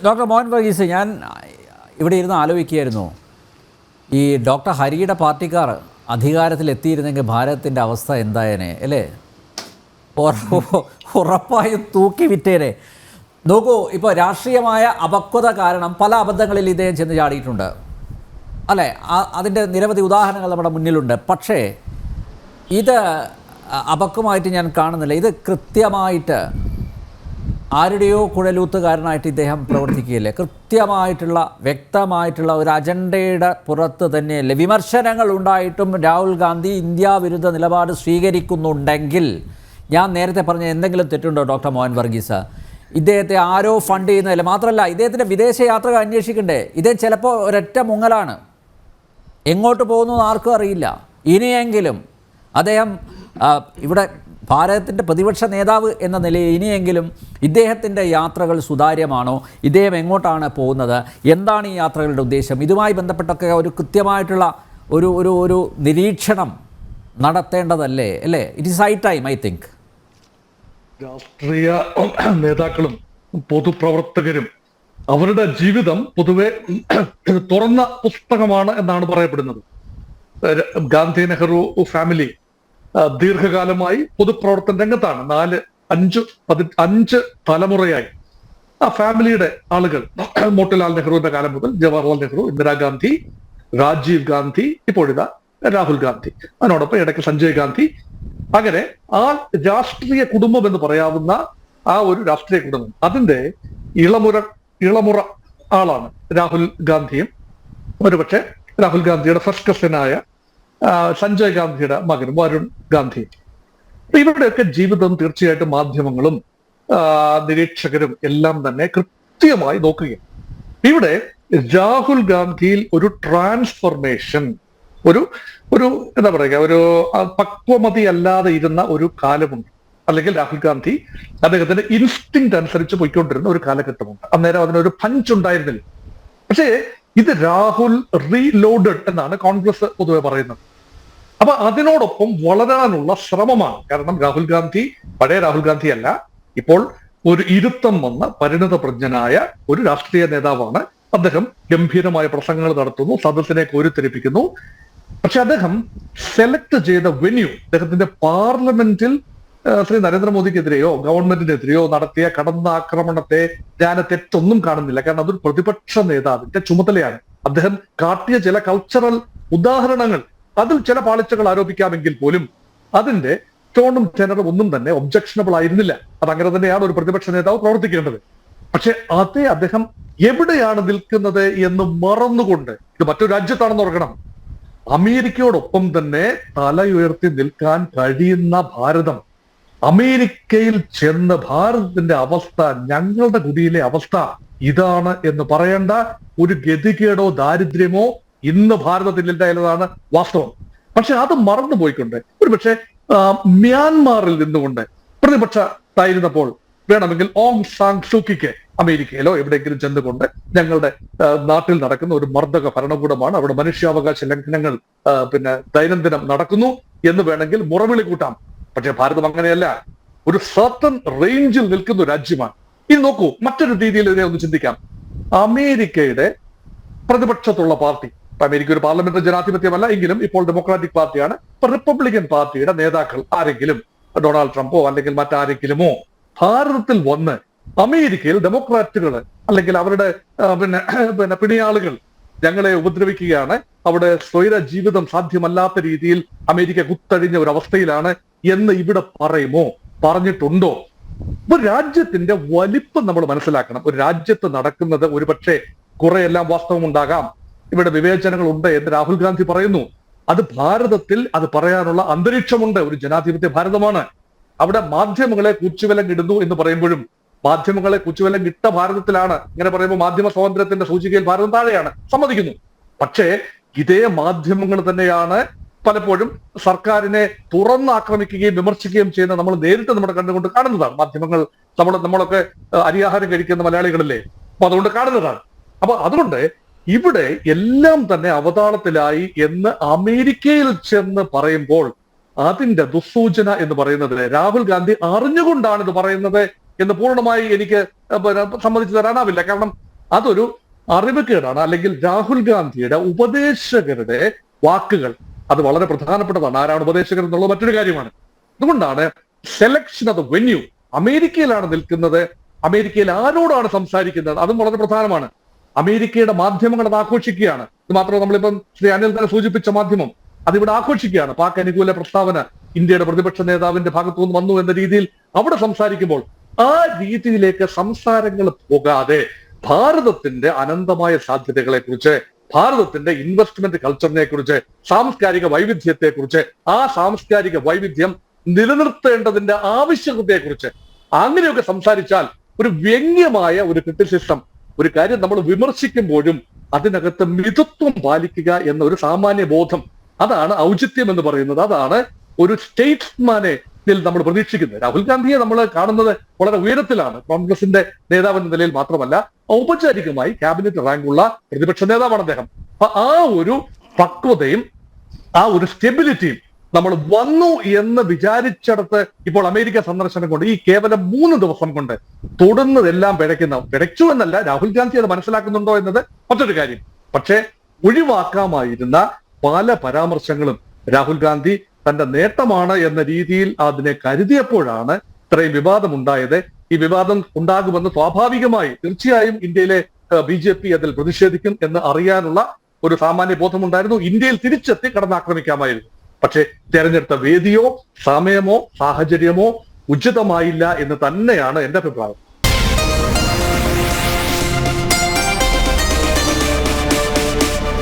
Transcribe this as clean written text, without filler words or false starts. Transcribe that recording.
Doctor Mohan Varghese, ഞാൻ ഇവിടെ ഇരുന്ന് ആലോചിക്കുകയായിരുന്നു, ഈ ഡോക്ടർ ഹരിയുടെ പാർട്ടിക്കാർ അധികാരത്തിലെത്തിയിരുന്നെങ്കിൽ ഭാരതത്തിൻ്റെ അവസ്ഥ എന്തായേനെ അല്ലേ? ഉറപ്പായും തൂക്കി വിറ്റേനെ. നോക്കൂ, ഇപ്പോൾ രാഷ്ട്രീയമായ അപക്വത കാരണം പല അബദ്ധങ്ങളിൽ ഇദ്ദേഹം ചെന്ന് ചാടിയിട്ടുണ്ട് അല്ലേ? അതിൻ്റെ നിരവധി ഉദാഹരണങ്ങൾ നമ്മുടെ മുന്നിലുണ്ട്. പക്ഷേ ഇത് അപക്വമായിട്ട് ഞാൻ കാണുന്നില്ല. ഇത് കൃത്യമായിട്ട് ആരുടെയോ കുഴലൂത്തുകാരനായിട്ട് ഇദ്ദേഹം പ്രവർത്തിക്കുകയില്ലേ? കൃത്യമായിട്ടുള്ള വ്യക്തമായിട്ടുള്ള ഒരു അജണ്ടയുടെ പുറത്ത് തന്നെയല്ലേ? വിമർശനങ്ങൾ ഉണ്ടായിട്ടും രാഹുൽ ഗാന്ധി ഇന്ത്യ വിരുദ്ധ നിലപാട് സ്വീകരിക്കുന്നുണ്ടെങ്കിൽ ഞാൻ നേരത്തെ പറഞ്ഞ എന്തെങ്കിലും തെറ്റുണ്ടോ ഡോക്ടർ മോഹൻ വർഗീസ്? ഇദ്ദേഹത്തെ ആരോ ഫണ്ട് ചെയ്യുന്നതല്ല, മാത്രമല്ല ഇദ്ദേഹത്തിൻ്റെ വിദേശ യാത്രകൾ അന്വേഷിക്കണ്ടേ? ഇദ്ദേഹം ചിലപ്പോൾ ഒരൊറ്റ മുങ്ങലാണ്, എങ്ങോട്ട് പോകുന്നു ആർക്കും അറിയില്ല. ഇനിയെങ്കിലും അദ്ദേഹം ഇവിടെ ഭാരതത്തിൻ്റെ പ്രതിപക്ഷ നേതാവ് എന്ന നിലയിൽ ഇനിയെങ്കിലും ഇദ്ദേഹത്തിൻ്റെ യാത്രകൾ സുതാര്യമാണോ? ഇദ്ദേഹം എങ്ങോട്ടാണ് പോകുന്നത്? എന്താണ് ഈ യാത്രകളുടെ ഉദ്ദേശം? ഇതുമായി ബന്ധപ്പെട്ടൊക്കെ ഒരു കൃത്യമായിട്ടുള്ള ഒരു ഒരു ഒരു നിരീക്ഷണം നടത്തേണ്ടതല്ലേ അല്ലേ? It is high time, I think. രാഷ്ട്രീയ നേതാക്കളും പൊതുപ്രവർത്തകരും അവരുടെ ജീവിതം പൊതുവെ തുറന്ന പുസ്തകമാണ് എന്നാണ് പറയപ്പെടുന്നത്. ഗാന്ധി നെഹ്റു ഫാമിലി ദീർഘകാലമായി പൊതുപ്രവർത്തന രംഗത്താണ്. 5 തലമുറയായി ആ ഫാമിലിയുടെ ആളുകൾ, മോട്ടിലാൽ നെഹ്റുവിന്റെ കാലം മുതൽ ജവഹർലാൽ നെഹ്റു, ഇന്ദിരാഗാന്ധി, രാജീവ് ഗാന്ധി, ഇപ്പോഴിതാ രാഹുൽ ഗാന്ധി, അതിനോടൊപ്പം ഇടയ്ക്ക് സഞ്ജയ് ഗാന്ധി, അങ്ങനെ ആ രാഷ്ട്രീയ കുടുംബം എന്ന് പറയാവുന്ന ആ ഒരു രാഷ്ട്രീയ കുടുംബം, അതിന്റെ ഇളമുറ ആളാണ് രാഹുൽ ഗാന്ധിയും ഒരുപക്ഷെ രാഹുൽ ഗാന്ധിയുടെ ഫസ്റ്റ് കസിനായ സഞ്ജയ് ഗാന്ധിയുടെ മകനും വരുൺ ഗാന്ധിയും. ഇവരുടെയൊക്കെ ജീവിതം തീർച്ചയായിട്ടും മാധ്യമങ്ങളും നിരീക്ഷകരും എല്ലാം തന്നെ കൃത്യമായി നോക്കുകയാണ്. ഇവിടെ രാഹുൽ ഗാന്ധിയിൽ ഒരു ട്രാൻസ്ഫോർമേഷൻ, ഒരു എന്താ പറയുക, ഒരു പക്വമതി അല്ലാതെ ഇരുന്ന ഒരു കാലമുണ്ട്. അല്ലെങ്കിൽ രാഹുൽ ഗാന്ധി അദ്ദേഹത്തിന്റെ ഇൻസ്റ്റിങ് അനുസരിച്ച് പോയിക്കൊണ്ടിരുന്ന ഒരു കാലഘട്ടമുണ്ട്. അന്നേരം അതിനൊരു പഞ്ച് ഉണ്ടായിരുന്നില്ല. പക്ഷേ ഇത് രാഹുൽ റീലോഡഡ് എന്നാണ് കോൺഗ്രസ് പൊതുവെ പറയുന്നത്. അപ്പൊ അതിനോടൊപ്പം വളരാനുള്ള ശ്രമമാണ്. കാരണം രാഹുൽ ഗാന്ധി പഴയ രാഹുൽ ഗാന്ധി അല്ല, ഇപ്പോൾ ഒരു ഇരുത്തം വന്ന പരിണതപ്രജ്ഞനായ ഒരു രാഷ്ട്രീയ നേതാവാണ്. അദ്ദേഹം ഗംഭീരമായ പ്രസംഗങ്ങൾ നടത്തുന്നു, സദസ്സിനെ കോരിത്തെരിപ്പിക്കുന്നു. പക്ഷെ അദ്ദേഹം സെലക്ട് ചെയ്ത വെന്യൂ, അദ്ദേഹത്തിന്റെ പാർലമെന്റിൽ ശ്രീ നരേന്ദ്രമോദിക്കെതിരെയോ ഗവൺമെന്റിനെതിരെയോ നടത്തിയ കടന്നാക്രമണത്തെ ഞാൻ തെറ്റൊന്നും കാണുന്നില്ല. കാരണം അതൊരു പ്രതിപക്ഷ നേതാവിന്റെ ചുമതലയാണ്. അദ്ദേഹം കാട്ടിയ ചില കൾച്ചറൽ ഉദാഹരണങ്ങൾ, അതിൽ ചില പാളിച്ചകൾ ആരോപിക്കാമെങ്കിൽ പോലും അതിന്റെ ടോണും ടെനറും ഒന്നും തന്നെ ഒബ്ജക്ഷനബിൾ ആയിരുന്നില്ല. അതങ്ങനെ തന്നെയാണ് ഒരു പ്രതിപക്ഷ നേതാവ് പ്രവർത്തിക്കേണ്ടത്. പക്ഷെ അതേ അദ്ദേഹം എവിടെയാണ് നിൽക്കുന്നത് എന്ന് മറന്നുകൊണ്ട്, ഇത് മറ്റൊരു രാജ്യത്താണെന്ന് ഓർക്കണം, അമേരിക്കയോടൊപ്പം തന്നെ തല ഉയർത്തി നിൽക്കാൻ കഴിയുന്ന ഭാരതം, അമേരിക്കയിൽ ചെന്ന് ഭാരതത്തിന്റെ അവസ്ഥ, ഞങ്ങളുടെ കുടിയിലെ അവസ്ഥ ഇതാണ് എന്ന് പറയേണ്ട ഒരു ഗതികേടോ ദാരിദ്ര്യമോ ഇന്ന് ഭാരതത്തിലില്ല എന്നതാണ് വാസ്തവം. പക്ഷെ അത് മറന്നുപോയിക്കൊണ്ട് ഒരുപക്ഷെ മ്യാൻമാറിൽ നിന്നുകൊണ്ട് പ്രതിപക്ഷത്തായിരുന്നപ്പോൾ വേണമെങ്കിൽ ഓങ് സാങ് സൂക്കിക്ക് അമേരിക്കയിലോ എവിടെയെങ്കിലും ചെന്നുകൊണ്ട് ഞങ്ങളുടെ നാട്ടിൽ നടക്കുന്ന ഒരു മർദ്ദക ഭരണകൂടമാണ്, അവിടെ മനുഷ്യാവകാശ ലംഘനങ്ങൾ ദൈനംദിനം നടക്കുന്നു എന്ന് വേണമെങ്കിൽ മുറവിളി കൂട്ടാം. പക്ഷെ ഭാരതം അങ്ങനെയല്ല, ഒരു സർട്ടൻ റേഞ്ചിൽ നിൽക്കുന്ന രാജ്യമാണ്. ഇനി നോക്കൂ, മറ്റൊരു രീതിയിൽ ഇതിനെ ഒന്ന് ചിന്തിക്കാം. അമേരിക്കയുടെ പ്രതിപക്ഷത്തുള്ള പാർട്ടി, അമേരിക്ക ഒരു പാർലമെന്ററി ജനാധിപത്യമല്ല എങ്കിലും ഇപ്പോൾ ഡെമോക്രാറ്റിക് പാർട്ടിയാണ്. ഇപ്പൊ റിപ്പബ്ലിക്കൻ പാർട്ടിയുടെ നേതാക്കൾ ആരെങ്കിലും, ഡൊണാൾഡ് ട്രംപോ അല്ലെങ്കിൽ മറ്റാരെങ്കിലുമോ ഭാരതത്തിൽ വന്ന് അമേരിക്കയിൽ ഡെമോക്രാറ്റുകൾ അല്ലെങ്കിൽ അവരുടെ പിണിയാളുകൾ ഞങ്ങളെ ഉപദ്രവിക്കുകയാണ്, അവിടെ സ്വൈര ജീവിതം സാധ്യമല്ലാത്ത രീതിയിൽ അമേരിക്ക കുത്തഴിഞ്ഞ ഒരു അവസ്ഥയിലാണ് എന്ന് ഇവിടെ പറയുമോ? പറഞ്ഞിട്ടുണ്ടോ? ഒരു രാജ്യത്തിന്റെ വലിപ്പം നമ്മൾ മനസ്സിലാക്കണം. ഒരു രാജ്യത്ത് നടക്കുന്നത് ഒരുപക്ഷെ കുറെയെല്ലാം വാസ്തവമുണ്ടാകാം, ഇവിടെ വിവേചനങ്ങൾ ഉണ്ട് എന്ന് രാഹുൽ ഗാന്ധി പറയുന്നു. അത് ഭാരതത്തിൽ അത് പറയാനുള്ള അന്തരീക്ഷമുണ്ട്. ഒരു ജനാധിപത്യ ഭാരതമാണ്. അവിടെ മാധ്യമങ്ങളെ കുച്ചുവിലം ഇടുന്നു എന്ന് പറയുമ്പോഴും മാധ്യമങ്ങളെ കുച്ചുവിലം ഇട്ട ഭാരതത്തിലാണ്. ഇങ്ങനെ പറയുമ്പോൾ മാധ്യമ സ്വാതന്ത്ര്യത്തിന്റെ സൂചികയിൽ ഭാരതം താഴെയാണ്, സമ്മതിക്കുന്നു. പക്ഷേ ഇതേ മാധ്യമങ്ങൾ തന്നെയാണ് പലപ്പോഴും സർക്കാരിനെ തുറന്നാക്രമിക്കുകയും വിമർശിക്കുകയും ചെയ്യുന്ന നമ്മൾ നേരിട്ട് നമ്മുടെ കണ്ടുകൊണ്ട് കാണുന്നതാണ്. മാധ്യമങ്ങൾ നമ്മളൊക്കെ അരിയാഹാരം കഴിക്കുന്ന മലയാളികളല്ലേ, അപ്പൊ അതുകൊണ്ട് കാണുന്നതാണ്. അപ്പൊ അതുകൊണ്ട് ഇവിടെ എല്ലാം തന്നെ അവതാളത്തിലായി എന്ന് അമേരിക്കയിൽ ചെന്ന് പറയുമ്പോൾ അതിന്റെ ദുസ്സൂചന എന്ന് പറയുന്നത് രാഹുൽ ഗാന്ധി അറിഞ്ഞുകൊണ്ടാണ് ഇത് പറയുന്നത് എന്ന് പൂർണ്ണമായി എനിക്ക് സമ്മതിച്ചു തരാനാവില്ല. കാരണം അതൊരു അറിവുകേടാണ്. അല്ലെങ്കിൽ രാഹുൽ ഗാന്ധിയുടെ ഉപദേശകരുടെ വാക്കുകൾ അത് വളരെ പ്രധാനപ്പെട്ടതാണ്. ആരാണ് ഉപദേശകർ എന്നുള്ളത് മറ്റൊരു കാര്യമാണ്. അതുകൊണ്ടാണ് സെലക്ഷൻ ഓഫ് ദ വെന്യൂ. അമേരിക്കയിലാണ് നിൽക്കുന്നത്, അമേരിക്കയിൽ ആരോടാണ് സംസാരിക്കുന്നത്, അതും വളരെ പ്രധാനമാണ്. അമേരിക്കയുടെ മാധ്യമങ്ങൾ അത് ആഘോഷിക്കുകയാണ്. ഇത് മാത്രമല്ല, നമ്മളിപ്പം ശ്രീ അനിൽ തന്നെ സൂചിപ്പിച്ച മാധ്യമം അതിവിടെ ആഘോഷിക്കുകയാണ്. പാക് അനുകൂല പ്രസ്താവന ഇന്ത്യയുടെ പ്രതിപക്ഷ നേതാവിന്റെ ഭാഗത്തു നിന്ന് വന്നു എന്ന രീതിയിൽ അവിടെ സംസാരിക്കുമ്പോൾ ആ രീതിയിലേക്ക് സംസാരങ്ങൾ പോകാതെ ഭാരതത്തിന്റെ അനന്തമായ സാധ്യതകളെ കുറിച്ച്, ഭാരതത്തിന്റെ ഇൻവെസ്റ്റ്മെന്റ് കൾച്ചറിനെ കുറിച്ച്, സാംസ്കാരിക വൈവിധ്യത്തെ കുറിച്ച്, ആ സാംസ്കാരിക വൈവിധ്യം നിലനിർത്തേണ്ടതിന്റെ ആവശ്യകതയെ കുറിച്ച് അങ്ങനെയൊക്കെ സംസാരിച്ചാൽ ഒരു വ്യംഗ്യമായ ഒരു ക്രിറ്റിസിസം, ഒരു കാര്യം നമ്മൾ വിമർശിക്കുമ്പോഴും അതിനകത്ത് മിതത്വം പാലിക്കുക എന്ന ഒരു സാമാന്യ ബോധം, അതാണ് ഔചിത്യം എന്ന് പറയുന്നത്. അതാണ് ഒരു സ്റ്റേറ്റ്സ്മാനെ നമ്മൾ പ്രതീക്ഷിക്കുന്നത്. രാഹുൽ ഗാന്ധിയെ നമ്മൾ കാണുന്നത് വളരെ ഉയരത്തിലാണ്. കോൺഗ്രസിന്റെ നേതാവ് എന്ന നിലയിൽ മാത്രമല്ല, ഔപചാരികമായി ക്യാബിനറ്റ് റാങ്കുള്ള പ്രതിപക്ഷ നേതാവാണ് അദ്ദേഹം. അപ്പൊ ആ ഒരു പക്വതയും ആ ഒരു സ്റ്റെബിലിറ്റിയും നമ്മൾ വന്നു എന്ന് വിചാരിച്ചിടത്ത് ഇപ്പോൾ അമേരിക്ക സന്ദർശനം കൊണ്ട് ഈ കേവലം 3 ദിവസം കൊണ്ട് തൊടുന്നതെല്ലാം പിഴച്ചു എന്നല്ല, രാഹുൽ ഗാന്ധി അത് മനസ്സിലാക്കുന്നുണ്ടോ എന്നത് മറ്റൊരു കാര്യം. പക്ഷേ ഒഴിവാക്കാമായിരുന്ന പല പരാമർശങ്ങളും രാഹുൽ ഗാന്ധി തന്റെ നേട്ടമാണ് എന്ന രീതിയിൽ അതിനെ കരുതിയപ്പോഴാണ് ഇത്രയും വിവാദം ഉണ്ടായത്. ഈ വിവാദം ഉണ്ടാകുമെന്ന് സ്വാഭാവികമായി തീർച്ചയായും ഇന്ത്യയിലെ BJP അതിൽ പ്രതിഷേധിക്കും എന്ന് അറിയാനുള്ള ഒരു സാമാന്യ ബോധമുണ്ടായിരുന്നു. ഇന്ത്യയിൽ തിരിച്ചെത്തി കടന്നാക്രമിക്കാമായിരുന്നു. പക്ഷേ തെരഞ്ഞെടുത്ത വേദിയോ സമയമോ സാഹചര്യമോ ഉചിതമായില്ല എന്ന് തന്നെയാണ് എന്റെ അഭിപ്രായം.